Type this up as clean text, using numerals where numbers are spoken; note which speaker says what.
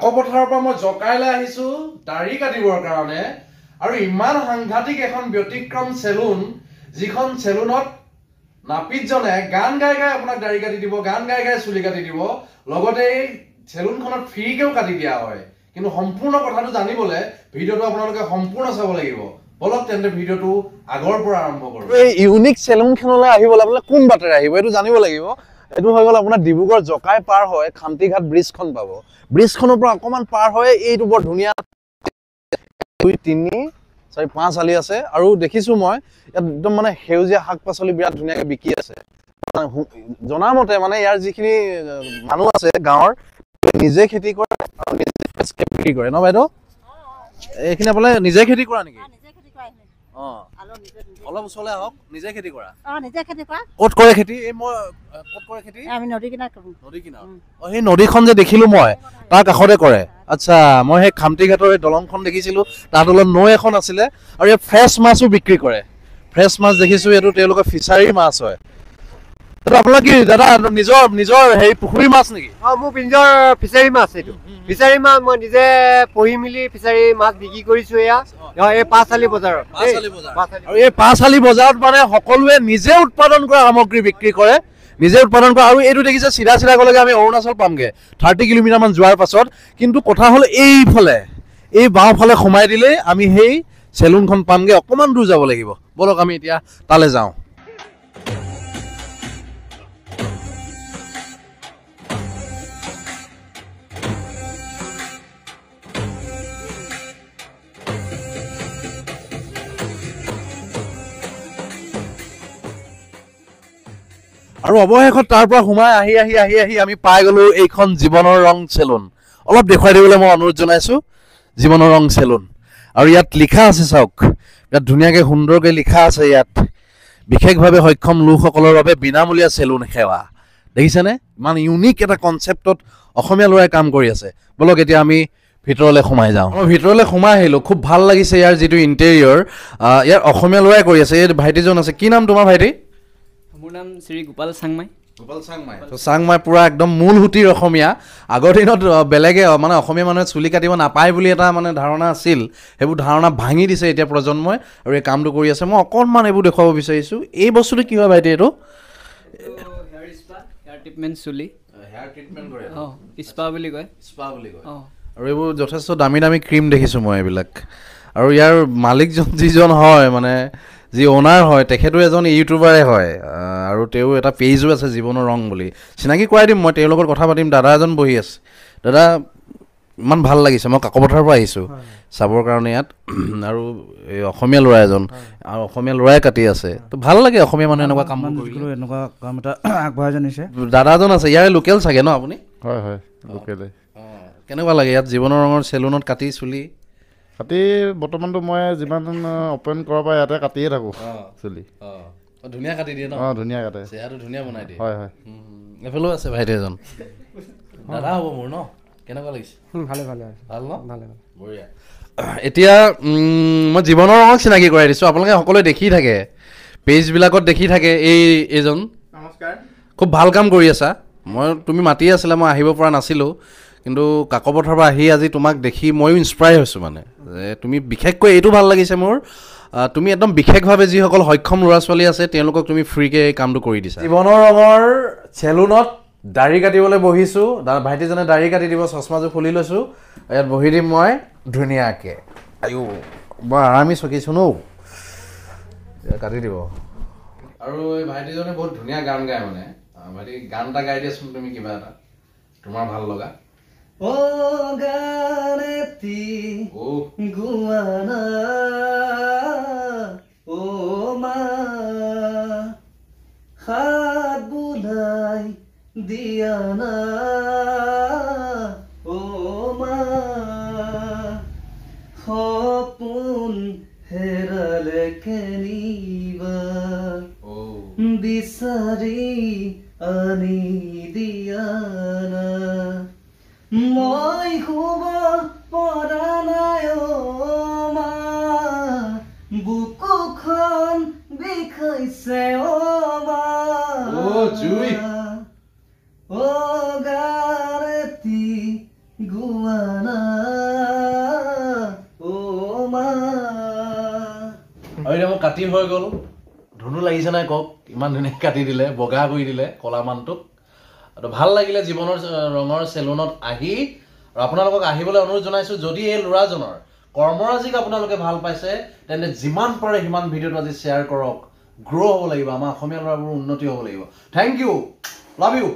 Speaker 1: কাকপথাৰৰ পৰা মই জকাইলৈ আহিছো দাড়ি কাটিবৰ কাৰণে আৰু ইমান সাংঘাতিক এখন ব্যতিক্ৰম চেলুন যিখন চেলুনত নাপিতজনে গান গাই গাই আপোনাক দাড়ি কাটি দিব গান গাই গাই চুলি কাটি দিব লগতে এই চেলুনখনত ফ্ৰীকেও কাটি দিয়া হয় কিন্তু সম্পূৰ্ণ কথাটো জানিবলৈ ভিডিঅ'টো আপোনালোকে সম্পূৰ্ণ চাব লাগিব বলক তেন্তে ভিডিঅ'টো আগৰ পৰা আৰম্ভ কৰোঁ এই ইউনিক চেলুনখনলৈ আহিবলৈ আপোনালোকে কোন বাটেৰে আহিব এইটো জানিব লাগিব এইটো হৈ গ'ল আপোনাৰ ডিব্ৰুগড় জকাই পাৰ হয় খামটিঘাট ব্ৰিজখন পাব ব্ৰিজখনৰ পৰা অকমান পাৰ হয় এইটো বৰ ধুনীয়া 2 3 4 5 আলি আছে আৰু দেখিছো মই ইয়াত একদম মানে হেউজীয়া শাক-পাচলি বিৰাট ধুনীয়াকৈ বিকি আছে জনামতে মানে ইয়াৰ যিখিনি মানুহ আছে গাঁৱৰ নিজে খেতি কৰে আৰু নিজে বিক্ৰী কৰে ন বাইদেউ এইখিনি আপোনালোকে নিজে খেতি কৰা নেকি অলপ ওচৰলৈ আহক নিজে খেতি কৰা নিজে খেতি কৰা ক'ত কৰে খেতি এই মই ক'ত কৰে খেতি আমি নদী কিনাৰত কৰোঁ নদী কিনাৰত সেই নদীখন যে দেখিলো মই তাৰ কাষতে কৰে আচ্ছা মই সেই খামটিঘাটৰ এই দলংখন দেখিছিলো তাৰ তলত নৈ এখন আছিলে আৰু এই ফ্ৰেছ মাছো বিক্ৰী কৰে ফ্ৰেছ মাছ দেখিছো এইটো তেওঁলোকৰ ফিচাৰী মাছ হয় তো আপোনালোক কি দাদা নিজৰ হেৰি পুখুৰী মাছ নেকি
Speaker 2: মোৰ নিজৰ ফিচাৰী মাছ এইটো ফিচাৰী মাছ মই নিজে পঢ়ি মিলি ফিচাৰী মাছ বিক্ৰী কৰিছো এয়া এই পাঁচআলি বজাৰত
Speaker 1: আৰু এই পাঁচআলি বজাৰত মানে সকলোৱে নিজে উৎপাদন কৰা সামগ্ৰী বিক্ৰী কৰে নিজে উৎপাদন কৰা আৰু এইটো দেখিছে চিধা চিধা গ'লেগে আমি অৰুণাচল পামগে 30 কিলোমিটাৰমান যোৱাৰ পাছত কিন্তু কথা হ'ল এইফালে এই বাওঁফালে সোমাই দিলে আমি সেই চেলুনখন পামগে অকমান দূৰ যাব লাগিব বলক আমি এতিয়া তালে যাওঁ আৰু অৱশেষত তাৰ পৰা সোমাই আহি আমি পাই গলো এইখন জীৱনৰ ৰং চেলুন অলপ দেখুৱাই দিবলৈ মই অনুৰোধ জনাইছো জীৱনৰ ৰং চেলুন আৰু ইয়াত লিখা আছে চাওক ইয়াত ধুনীয়াকৈ সুন্দৰকৈ লিখা আছে ইয়াত বিশেষভাৱে সক্ষম লোকসকলৰ বাবে বিনামূলীয়া চেলুন সেৱা দেখিছেনে ইমান ইউনিক এটা কনচেপ্টত অসমীয়া ল'ৰাই কাম কৰি আছে বলক এতিয়া আমি ভিতৰলৈ সোমাই যাওঁ মই ভিতৰলৈ সোমাই আহিলোঁ খুব ভাল লাগিছে ইয়াৰ যিটো ইণ্টেৰিয়ৰ ইয়াৰ অসমীয়া ল'ৰাই কৰি আছে এই ভাইটিজন আছে কি নাম তোমাৰ ভাইটি
Speaker 3: মোৰ নাম শ্ৰী গোপাল চাংমাই
Speaker 1: তো চাংমাই পুৰা একদম মূল হুটিৰ অসমীয়া আগৰ দিনত বেলেগে মানে অসমীয়া মানুহে চুলি কাটিব নাপায় বুলি এটা মানে ধাৰণা আছিল সেইবোৰ ধাৰণা ভাঙি দিছে এতিয়া প্ৰজন্মই আৰু এই কামটো কৰি আছে মই অকণমান এইবোৰ দেখুৱাব বিচাৰিছোঁ এই বস্তুটো কি হয় ভাইটি এইটো
Speaker 3: হেয়াৰ ট্ৰিটমেণ্ট চুলি
Speaker 1: হেয়াৰ ট্ৰিটমেণ্ট কৰে
Speaker 3: স্পা বুলি কয়
Speaker 1: আৰু এইবোৰ যথেষ্ট দামী দামী ক্ৰীম দেখিছোঁ মই এইবিলাক আৰু ইয়াৰ মালিকজন যিজন হয় মানে যি অনাৰ হয় তেখেতো এজন ইউটিউবাৰে হয় আৰু তেওঁ এটা পেজো আছে জীৱনৰ ৰং বুলি চিনাকি কৰাই দিম মই তেওঁৰ লগত কথা পাতিম দাদা এজন বহি আছে দাদা ইমান ভাল লাগিছে মই কাকপথাৰৰ পৰা আহিছোঁ চাবৰ কাৰণে ইয়াত আৰু এই অসমীয়া ল'ৰা এজন আৰু অসমীয়া ল'ৰাই কাটি আছে তো ভাল লাগে অসমীয়া মানুহে এনেকুৱা কাম কৰিলে
Speaker 4: এনেকুৱা কাম এটা আগবঢ়াই জানিছে
Speaker 1: দাদাজন আছে ইয়াৰে লোকেল চাগে ন আপুনি
Speaker 5: হয় লোকেলে
Speaker 1: কেনেকুৱা লাগে ইয়াত জীৱনৰ ৰঙৰ চেলুনত কাটি চুলি
Speaker 5: কাটি বৰ্তমানটো মই যিমান অপেন কৰাৰ পৰা ইয়াতে কাটিয়ে থাকোঁ চুলি
Speaker 1: ধুনীয়া কাটি দিয়ে ন
Speaker 5: ধুনীয়া কাটে
Speaker 1: চেহেৰাটো ধুনীয়া বনাই দিয়ে
Speaker 5: হয়
Speaker 1: এফালেও আছে ভাইটি এজন দাদা হ'ব মোৰ ন কেনেকুৱা লাগিছে
Speaker 4: ভালে
Speaker 1: ভাল ন বঢ়িয়া এতিয়া মই জীৱনৰ ৰঙক চিনাকি কৰাই দিছোঁ আপোনালোকে সকলোৱে দেখি থাকে পেজবিলাকত দেখি থাকে এইজন
Speaker 4: নমস্কাৰ
Speaker 1: খুব ভাল কাম কৰি আছা তুমি মাতি আছিলা মই আহিব পৰা নাছিলোঁ কিন্তু কাকপথাৰৰ পৰা আহি আজি তোমাক দেখি ময়ো ইনস্পায়াৰ হৈছোঁ মানে যে তুমি বিশেষকৈ এইটো ভাল লাগিছে মোৰ তুমি একদম বিশেষভাৱে যিসকল সক্ষম ল'ৰা ছোৱালী আছে তেওঁলোকক তুমি ফ্ৰীকৈ এই কামটো কৰি দিছা জীৱনৰ ৰঙৰ চেলুনত দাড়ি কাটিবলৈ বহিছোঁ ভাইটিজনে দাড়ি কাটি দিব চশমাযোৰ খুলি লৈছোঁ ইয়াত বহি দিম মই ধুনীয়াকৈ আয়ো বৰ আৰামি চকিছোঁ ন কাটি দিব আৰু এই ভাইটিজনে বহুত ধুনীয়া গান গায় মানে ভাইটি গান এটা গাই দিয়াচোন তুমি কিবা এটা তোমাৰ ভাল লগা
Speaker 3: ও গানেতি গুৱানা ও মা হাত বুলাই দিয়া না ও মা সপোন হেৰালে কেনিবা বিচাৰি আনি দিয়া না মই শুব পৰা নাই মা বুকুখন বিষাইছে মা
Speaker 1: জুই
Speaker 3: গাৰেতি গুৱা
Speaker 1: কাটি হৈ গ'ল ধুনু লাগিছে নাই কওক ইমান ধুনীয়া কাটি দিলে বগা কৰি দিলে কলা মানটোক আৰু ভাল লাগিলে জীৱনৰ ৰঙৰ চেলুনত আহি আৰু আপোনালোকক আহিবলৈ অনুৰোধ জনাইছো যদি এই ল'ৰাজনৰ কৰ্মৰাজিক আপোনালোকে ভাল পাইছে তেন্তে যিমান পাৰে সিমান ভিডিঅ'টো আজি শ্বেয়াৰ কৰক গ্ৰ' হ'ব লাগিব আমাৰ অসমীয়া ল'ৰাবোৰৰ উন্নতি হ'ব লাগিব থেংক ইউ লাভ ইউ